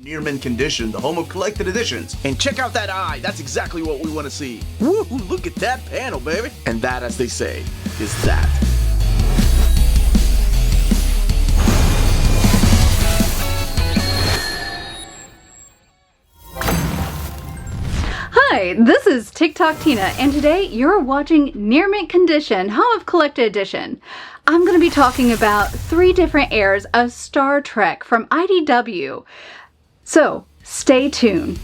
Near mint condition, the home of collected editions. And check out that eye, that's exactly what we want to see. Woo, look at that panel, baby. And that, as they say, is that. Hi, this is Tik Tok Tina, and today you're watching Near Mint Condition, Home of Collected Edition. I'm going to be talking about 3 different eras of Star Trek from IDW. So, stay tuned.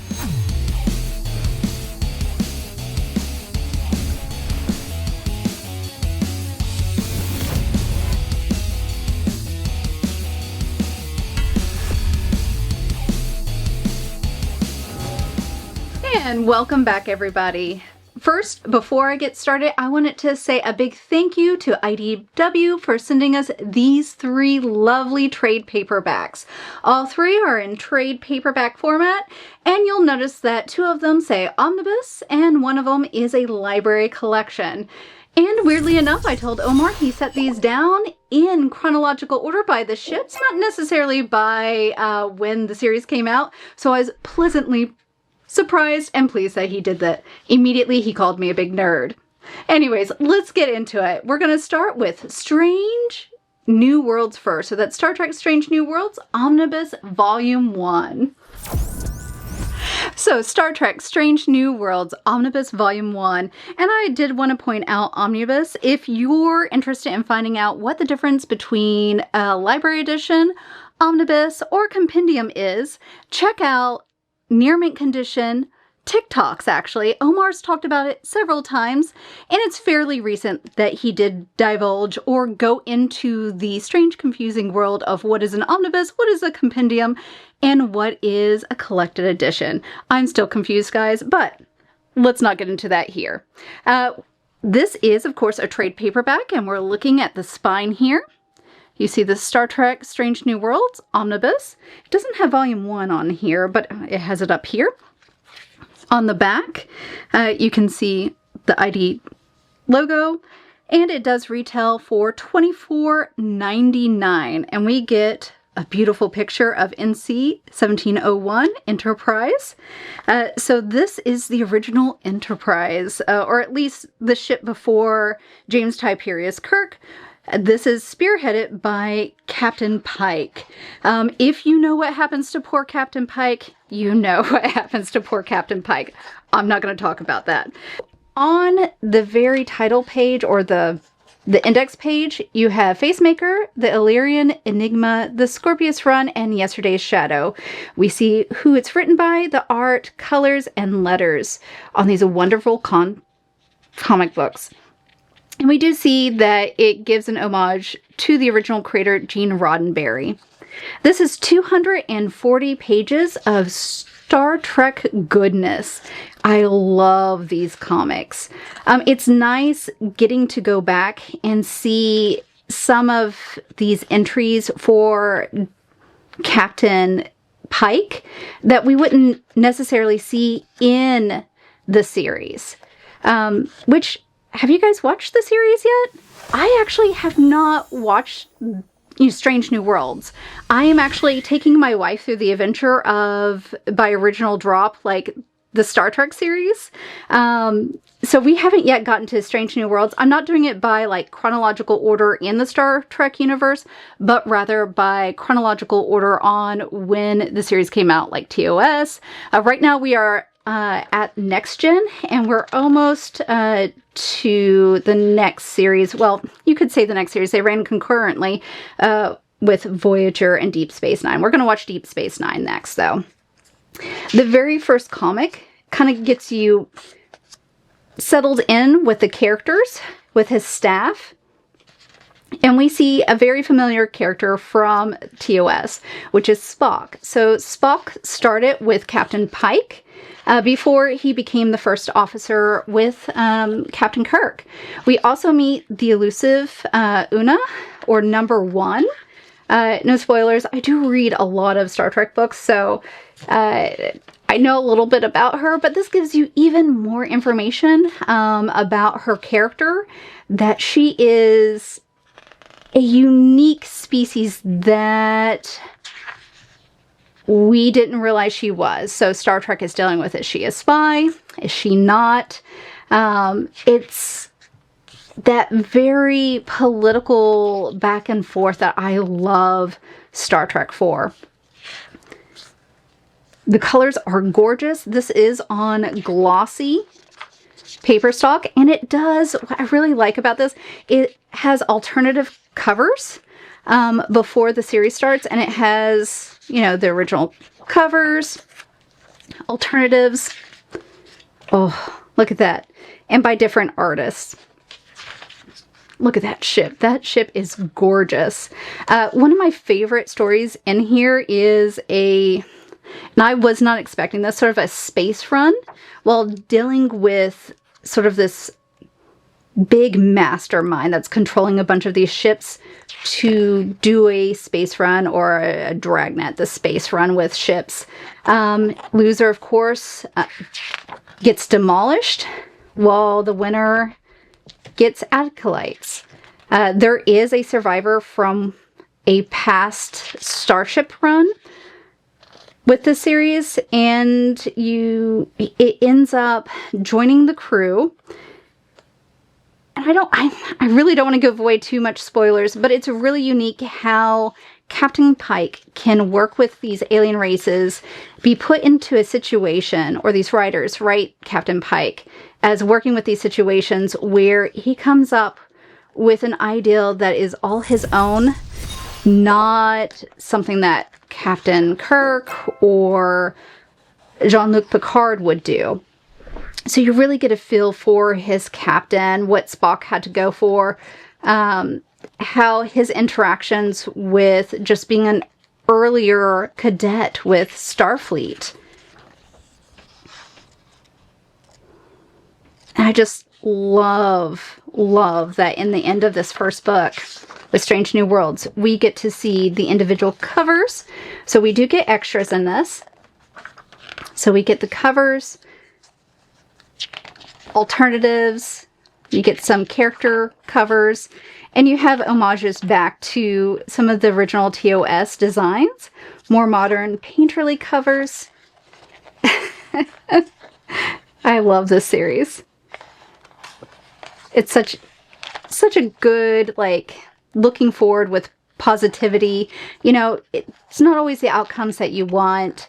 And welcome back, everybody. First, before I get started, I wanted to say a big thank you to IDW for sending us these 3 lovely trade paperbacks. All 3 are in trade paperback format, and you'll notice that 2 of them say Omnibus, and 1 of them is a library collection. And weirdly enough, I told Omar he set these down in chronological order by the ships, not necessarily by when the series came out, so I was pleasantly surprised and pleased that he did that. Immediately he called me a big nerd. Anyways, let's get into it. We're going to start with Strange New Worlds first. So that's Star Trek Strange New Worlds Omnibus Volume 1. So Star Trek Strange New Worlds Omnibus Volume 1. And I did want to point out Omnibus. If you're interested in finding out what the difference between a library edition, Omnibus, or compendium is, check out Near Mint Condition TikToks, actually. Omar's talked about it several times, and it's fairly recent that he did divulge or go into the strange, confusing world of what is an omnibus, what is a compendium, and what is a collected edition. I'm still confused, guys, but let's not get into that here. This is, of course, a trade paperback, and we're looking at the spine here. You see the Star Trek Strange New Worlds Omnibus. It doesn't have Volume 1 on here, but it has it up here. On the back, you can see the ID logo, and it does retail for $24.99. And we get a beautiful picture of NC 1701 Enterprise. So this is the original Enterprise, or at least the ship before James Tiberius Kirk. This is spearheaded by Captain Pike. If you know what happens to poor Captain Pike, you know what happens to poor Captain Pike. I'm not going to talk about that. On the very title page, or the index page, you have Facemaker, the Illyrian Enigma, the Scorpius Run, and Yesterday's Shadow. We see who it's written by, the art, colors, and letters on these wonderful comic books. And we do see that it gives an homage to the original creator, Gene Roddenberry. This is 240 pages of Star Trek goodness. I love these comics. It's nice getting to go back and see some of these entries for Captain Pike that we wouldn't necessarily see in the series, which... Have you guys watched the series yet? I actually have not watched Strange New Worlds. I am actually taking my wife through the adventure of, by original drop, like the Star Trek series. So we haven't yet gotten to Strange New Worlds. I'm not doing it by like chronological order in the Star Trek universe, but rather by chronological order on when the series came out, like TOS. Right now we are at Next Gen, and we're almost to the next series. Well, you could say the next series. They ran concurrently with Voyager and Deep Space Nine. We're going to watch Deep Space Nine next, though. The very first comic kind of gets you settled in with the characters, with his staff. And we see a very familiar character from TOS, which is Spock. So Spock started with Captain Pike before he became the first officer with Captain Kirk. We also meet the elusive Una, or Number One. No spoilers. I do read a lot of Star Trek books, so I know a little bit about her, but this gives you even more information about her character, that she is a unique species that we didn't realize she was. So Star Trek is dealing with, is she a spy? Is she not? It's that very political back and forth that I love Star Trek for. The colors are gorgeous. This is on glossy paper stock, and it does, what I really like about this, it has alternative covers before the series starts, and it has, you know, the original covers, alternatives. Oh, look at that. And by different artists. Look at that ship. That ship is gorgeous. One of my favorite stories in here is and I was not expecting this, sort of a space run while dealing with sort of this big mastermind that's controlling a bunch of these ships to do a space run, or a dragnet, the space run with ships. Loser, of course, gets demolished, while the winner gets acolytes. There is a survivor from a past Starship run with the series, and it ends up joining the crew. And I really don't want to give away too much spoilers, but it's really unique how Captain Pike can work with these alien races, be put into a situation, or these writers write Captain Pike as working with these situations where he comes up with an ideal that is all his own, not something that Captain Kirk or Jean-Luc Picard would do. So you really get a feel for his captain, what Spock had to go for, how his interactions with just being an earlier cadet with Starfleet. And I just love that in the end of this first book, with Strange New Worlds, we get to see the individual covers. So we do get extras in this. So we get the covers, alternatives, you get some character covers, and you have homages back to some of the original TOS designs, more modern painterly covers. I love this series. It's such a good, like, looking forward with positivity. You know, it's not always the outcomes that you want,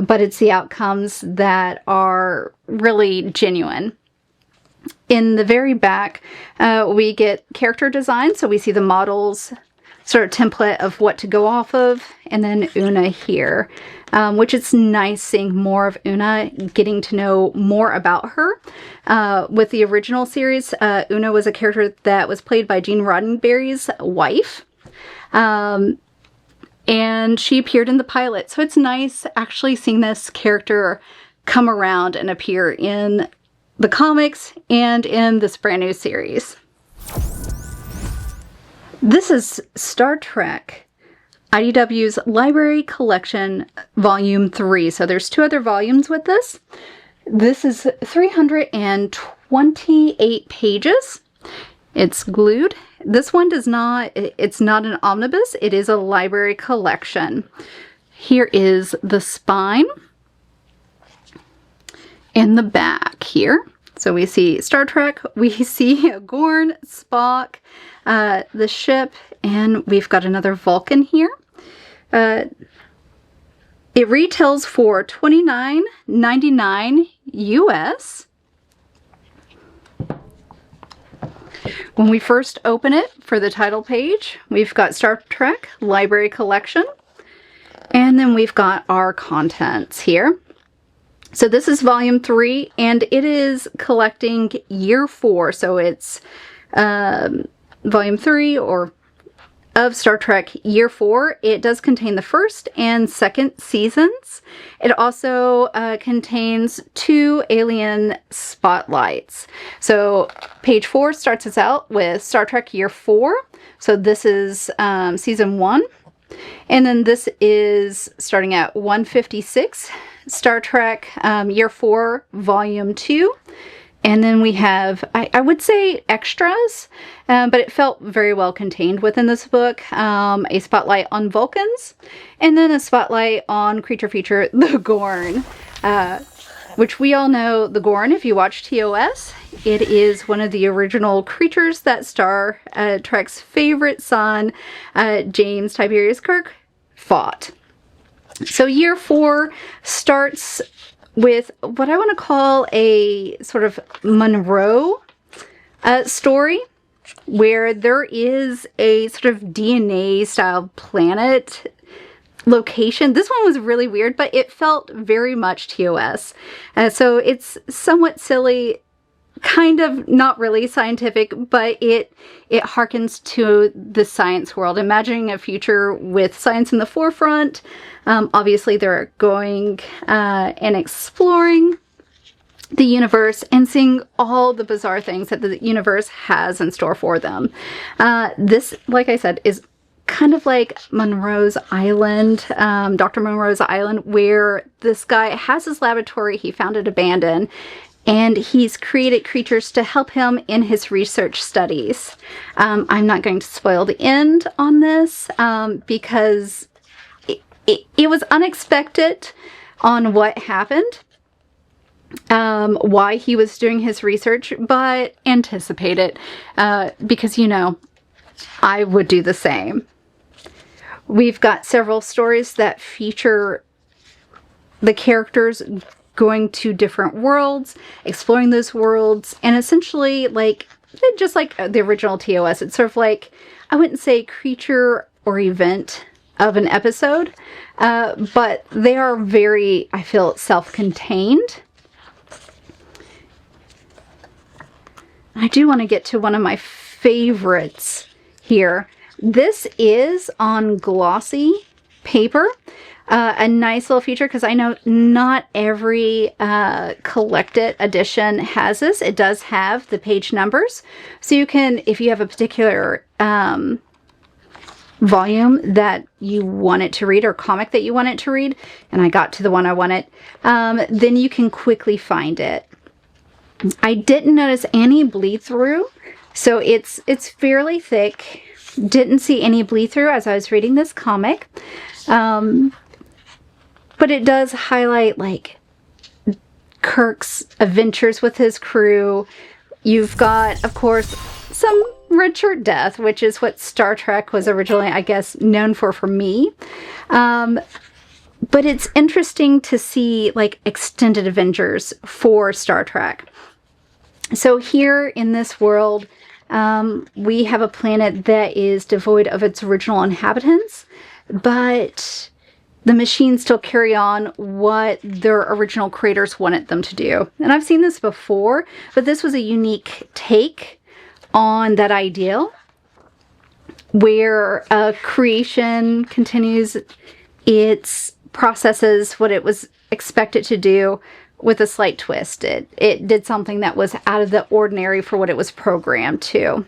but it's the outcomes that are really genuine. In the very back, we get character design. So we see the models, sort of template of what to go off of. And then Una here, which is nice seeing more of Una, getting to know more about her. With the original series, Una was a character that was played by Gene Roddenberry's wife. And she appeared in the pilot. So it's nice actually seeing this character come around and appear in the comics and in this brand new series. This is Star Trek IDW's Library Collection Volume 3. So there's 2 other volumes with this. This is 328 pages. It's glued. This one it's not an omnibus. It is a library collection. Here is the spine. In the back here. So we see Star Trek, we see Gorn, Spock, the ship, and we've got another Vulcan here. It retails for $29.99 US. When we first open it for the title page, we've got Star Trek Library Collection, and then we've got our contents here. So this is volume 3, and it is collecting year 4. So it's volume 3 of Star Trek year 4. It does contain the first and second seasons. It also contains 2 alien spotlights. So page 4 starts us out with Star Trek year 4. So this is season 1. And then this is starting at 156, Star Trek Year 4, Volume 2. And then we have, I would say extras, but it felt very well contained within this book. A spotlight on Vulcans, and then a spotlight on creature feature, the Gorn, which we all know the Gorn if you watch TOS. It is one of the original creatures that Star Trek's favorite son, James Tiberius Kirk, fought. So year 4 starts with what I want to call a sort of Monroe story, where there is a sort of DNA style planet location. This one was really weird, but it felt very much TOS. So it's somewhat silly, kind of not really scientific, but it harkens to the science world. Imagining a future with science in the forefront. Obviously, they're going and exploring the universe and seeing all the bizarre things that the universe has in store for them. This, like I said, is kind of like Monroe's Island, Dr. Monroe's Island, where this guy has his laboratory he found it abandoned, and he's created creatures to help him in his research studies. I'm not going to spoil the end on this because it was unexpected on what happened, why he was doing his research, but anticipate it because, you know, I would do the same. We've got several stories that feature the characters going to different worlds, exploring those worlds, and essentially, like, just like the original TOS, it's sort of like, I wouldn't say creature or event of an episode, but they are very, I feel, self-contained. I do want to get to one of my favorites here. This is on glossy paper. A nice little feature, because I know not every collected edition has this. It does have the page numbers. So you can, if you have a particular volume that you want it to read, or comic that you want it to read, and I got to the one I wanted, then you can quickly find it. I didn't notice any bleed through, so it's fairly thick. Didn't see any bleed through as I was reading this comic. But it does highlight, like, Kirk's adventures with his crew. You've got, of course, some red shirt death, which is what Star Trek was originally, I guess, known for me. But it's interesting to see, like, extended adventures for Star Trek. So here in this world, we have a planet that is devoid of its original inhabitants, but the machines still carry on what their original creators wanted them to do. And I've seen this before, but this was a unique take on that ideal, where creation continues its processes, what it was expected to do, with a slight twist. It did something that was out of the ordinary for what it was programmed to.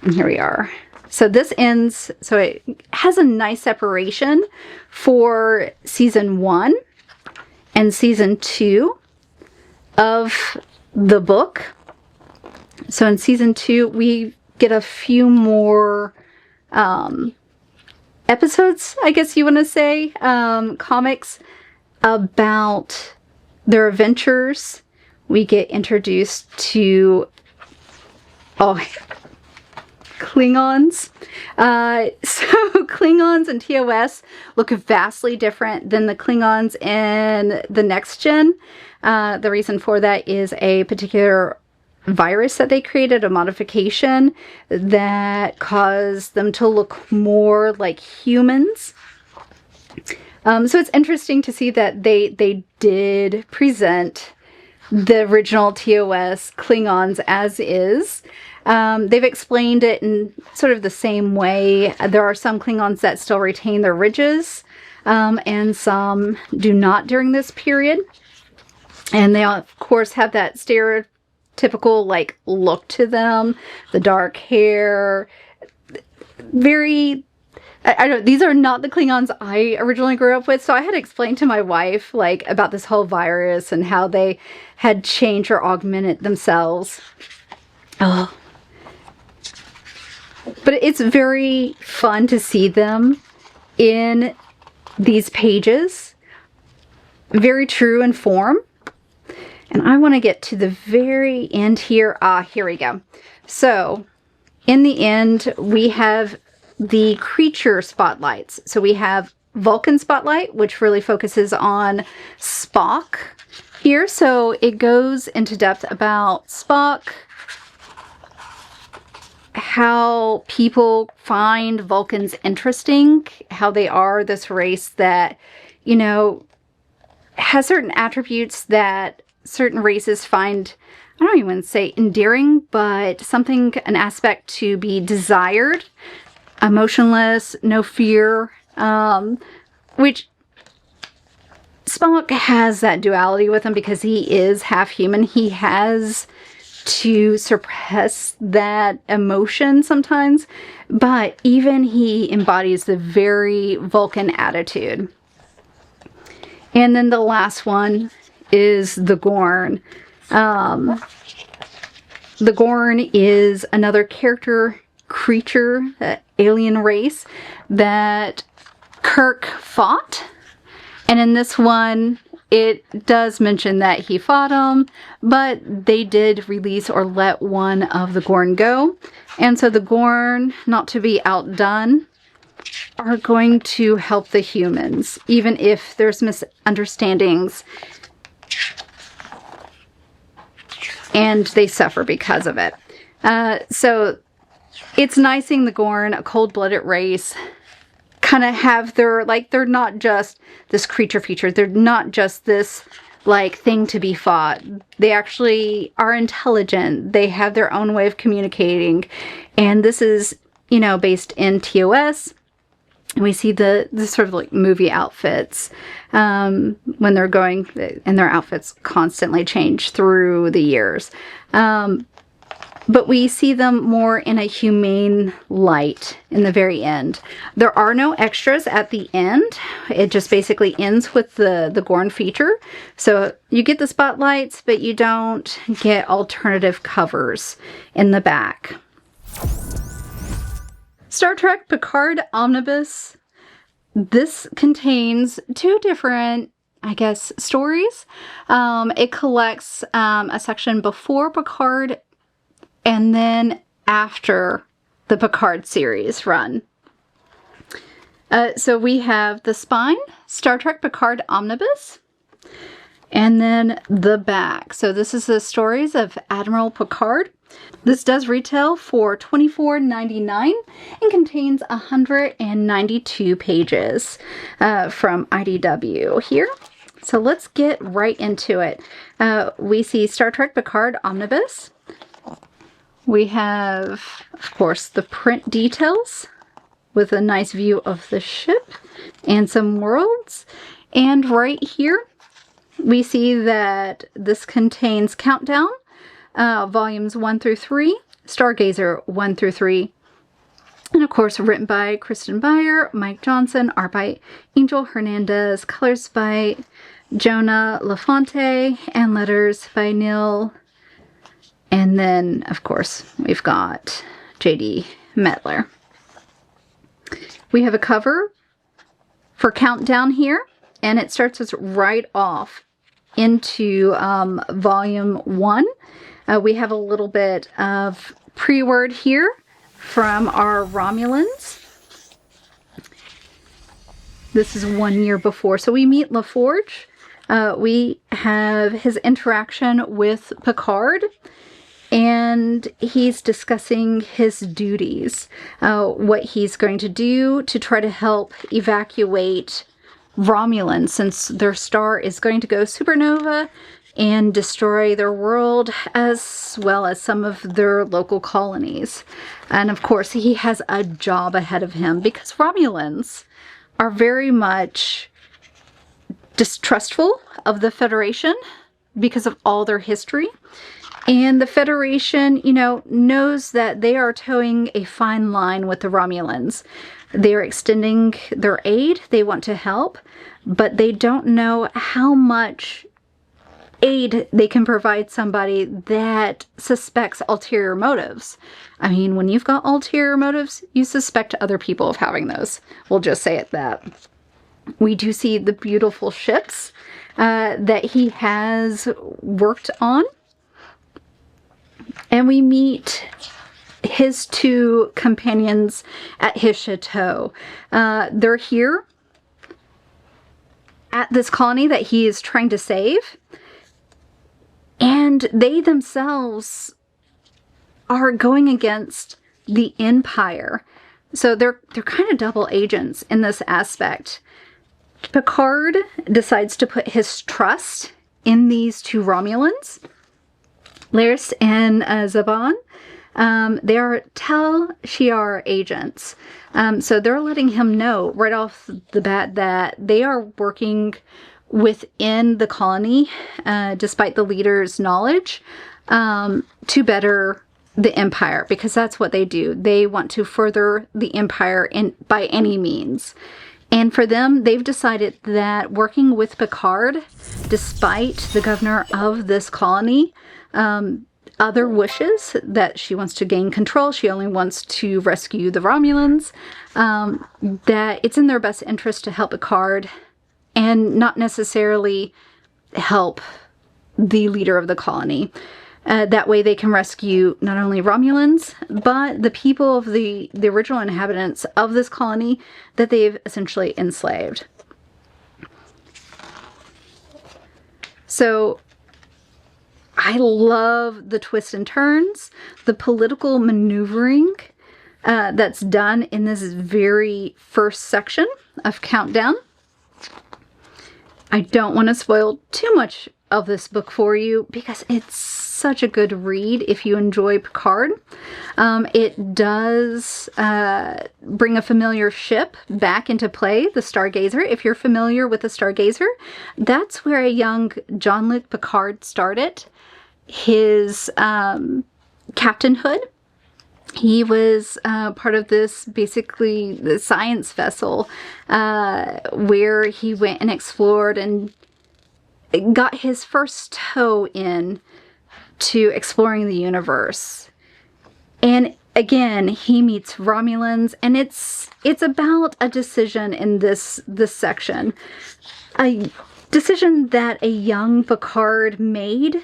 And here we are. So this ends, so it has a nice separation for season 1 and season 2 of the book. So in season 2, we get a few more episodes, I guess you want to say, comics about their adventures. We get introduced to Klingons. So Klingons and TOS look vastly different than the Klingons in the Next Gen. The reason for that is a particular virus that they created, a modification that caused them to look more like humans. So it's interesting to see that they did present the original TOS Klingons as is. They've explained it in sort of the same way. There are some Klingons that still retain their ridges, and some do not during this period. And they, of course, have that stereotypical, like, look to them. The dark hair. Very I don't, these are not the Klingons I originally grew up with, so I had to explain to my wife, like, about this whole virus and how they had changed or augmented themselves. Oh. But it's very fun to see them in these pages. Very true in form. And I want to get to the very end here. Here we go. So, in the end, we have the creature spotlights. So we have Vulcan spotlight, which really focuses on Spock here. So it goes into depth about Spock, how people find Vulcans interesting, how they are this race that, you know, has certain attributes that certain races find, I don't even say endearing, but something, an aspect to be desired. Emotionless, no fear, which Spock has that duality with him because he is half human. He has to suppress that emotion sometimes, but even he embodies the very Vulcan attitude. And then the last one is the Gorn. The Gorn is another creature, alien race that Kirk fought. And in this one, it does mention that he fought them, but they did release or let one of the Gorn go. And so the Gorn, not to be outdone, are going to help the humans, even if there's misunderstandings and they suffer because of it. So it's nice seeing the Gorn, a cold-blooded race, kind of have their, like, they're not just this creature feature. They're not just this, like, thing to be fought. They actually are intelligent. They have their own way of communicating. And this is, you know, based in TOS. We see the sort of like movie outfits when they're going, and their outfits constantly change through the years. But we see them more in a humane light in the very end. There are no extras at the end. It just basically ends with the Gorn feature. So you get the spotlights, but you don't get alternative covers in the back. Star Trek Picard Omnibus. This contains two different, I guess, stories. It collects a section before Picard and then after the Picard series run. So we have the spine, Star Trek Picard Omnibus, and then the back. So this is the stories of Admiral Picard. This does retail for $24.99 and contains 192 pages from IDW here. So let's get right into it. We see Star Trek Picard Omnibus. We have, of course, the print details with a nice view of the ship and some worlds. And right here, we see that this contains Countdown, volumes 1 through 3, Stargazer 1 through 3, and of course written by Kristen Beyer, Mike Johnson, art by Angel Hernandez, colors by Jonah LaFonte, and letters by Neil. And then, of course, we've got J.D. Metler. We have a cover for Countdown here, and it starts us right off into volume 1. We have a little bit of pre-word here from our Romulans. This is 1 year before. So we meet LaForge. We have his interaction with Picard, and he's discussing his duties, what he's going to do to try to help evacuate Romulans, since their star is going to go supernova and destroy their world, as well as some of their local colonies. And of course, he has a job ahead of him, because Romulans are very much distrustful of the Federation because of all their history. And the Federation, you know, knows that they are towing a fine line with the Romulans. They're extending their aid. They want to help, but they don't know how much aid they can provide somebody that suspects ulterior motives. I mean, when you've got ulterior motives, you suspect other people of having those. We'll just say it that. We do see the beautiful ships that he has worked on. And we meet his two companions at his chateau. They're here at this colony that he is trying to save. And they themselves are going against the Empire. So they're kind of double agents in this aspect. Picard decides to put his trust in these two Romulans, Laris and Zhaban. They are Tal Shiar agents. So they're letting him know right off the bat that they are working within the colony, despite the leader's knowledge, to better the Empire, because that's what they do. They want to further the Empire by any means. And for them, they've decided that working with Picard, despite the governor of this colony, other wishes that she wants to gain control, she only wants to rescue the Romulans, that it's in their best interest to help Picard and not necessarily help the leader of the colony. That way they can rescue not only Romulans, but the people of the original inhabitants of this colony that they've essentially enslaved. So I love the twists and turns, the political maneuvering that's done in this very first section of Countdown. I don't want to spoil too much of this book for you because it's such a good read if you enjoy Picard. It does bring a familiar ship back into play, the Stargazer. If you're familiar with the Stargazer, that's where a young Jean-Luc Picard started his captainhood. He was part of this, basically, the science vessel where he went and explored and got his first toe in to exploring the universe. And again, he meets Romulans, and it's about a decision in this section. A decision that a young Picard made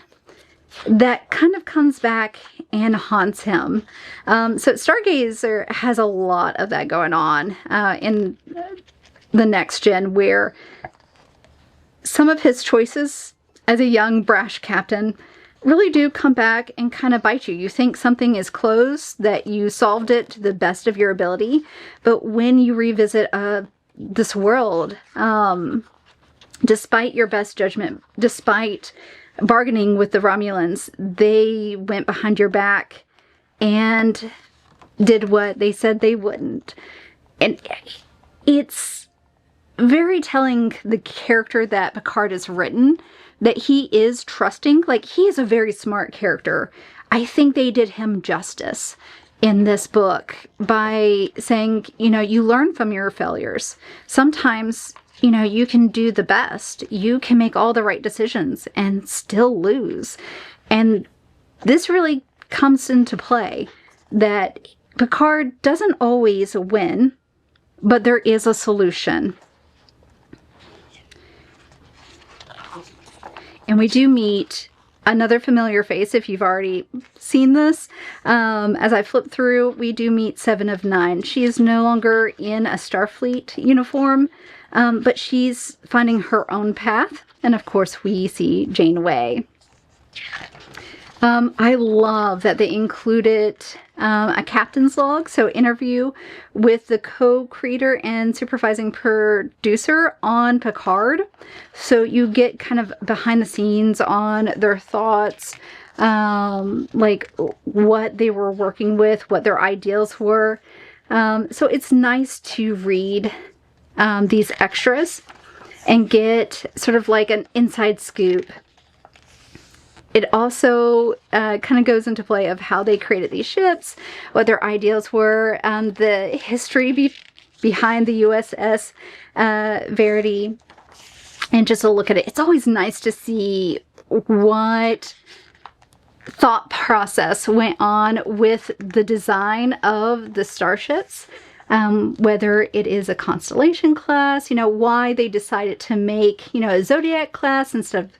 that kind of comes back and haunts him. So Stargazer has a lot of that going on in the next gen, where some of his choices as a young brash captain really do come back and kind of bite you. You think something is closed, that you solved it to the best of your ability, but when you revisit this world, despite your best judgment, despite bargaining with the Romulans, they went behind your back and did what they said they wouldn't. And it's very telling, the character that Picard has written, that he is trusting. Like, he is a very smart character. I think they did him justice in this book by saying, you know, you learn from your failures. Sometimes, you know, you can do the best. You can make all the right decisions and still lose. And this really comes into play, that Picard doesn't always win, but there is a solution. And we do meet another familiar face if you've already seen this. As I flip through, we do meet 7 of 9. She is no longer in a Starfleet uniform, but she's finding her own path. And of course, we see Janeway. I love that they included a captain's log, so interview with the co-creator and supervising producer on Picard. So you get kind of behind the scenes on their thoughts, like what they were working with, what their ideals were. So it's nice to read these extras and get sort of like an inside scoop. It also kind of goes into play of how they created these ships, what their ideals were, the history behind the USS Verity. And just a look at it. It's always nice to see what thought process went on with the design of the starships. Whether it is a Constellation class, why they decided to make, a Zodiac class instead of,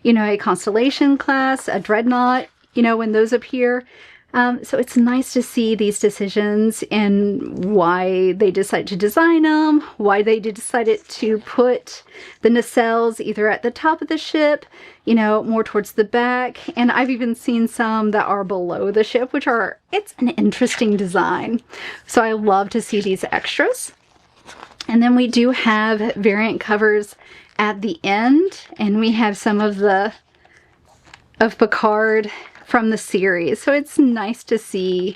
a Constellation class, a Dreadnought, when those appear. So it's nice to see these decisions and why they decided to design them, why they decided to put the nacelles either at the top of the ship, more towards the back. And I've even seen some that are below the ship, it's an interesting design. So I love to see these extras. And then we do have variant covers at the end, and we have some of Picard from the series. So it's nice to see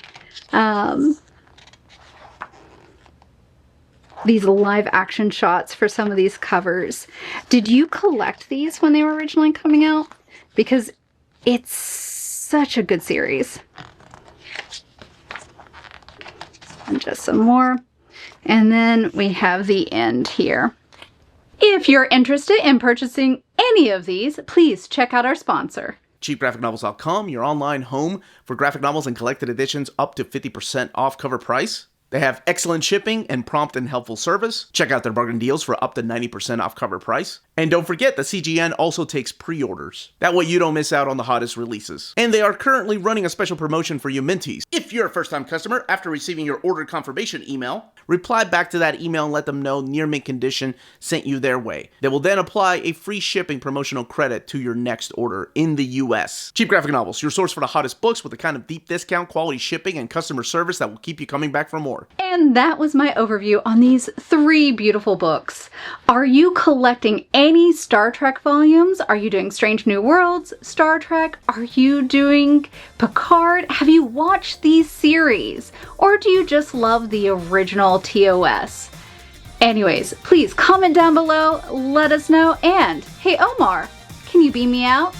these live action shots for some of these covers. Did you collect these when they were originally coming out? Because it's such a good series. And just some more. And then we have the end here. If you're interested in purchasing any of these, please check out our sponsor. CheapGraphicNovels.com, your online home for graphic novels and collected editions up to 50% off cover price. They have excellent shipping and prompt and helpful service. Check out their bargain deals for up to 90% off cover price. And don't forget that CGN also takes pre-orders. That way you don't miss out on the hottest releases. And they are currently running a special promotion for you Minties. If you're a first-time customer, after receiving your order confirmation email, reply back to that email and let them know Near Mint Condition sent you their way. They will then apply a free shipping promotional credit to your next order in the US. Cheap Graphic Novels, your source for the hottest books with the kind of deep discount, quality shipping, and customer service that will keep you coming back for more. And that was my overview on these 3 beautiful books. Are you collecting any Star Trek volumes? Are you doing Strange New Worlds, Star Trek? Are you doing Picard? Have you watched these series? Or do you just love the original TOS? Anyways, please comment down below, let us know, and hey Omar, can you beam me out?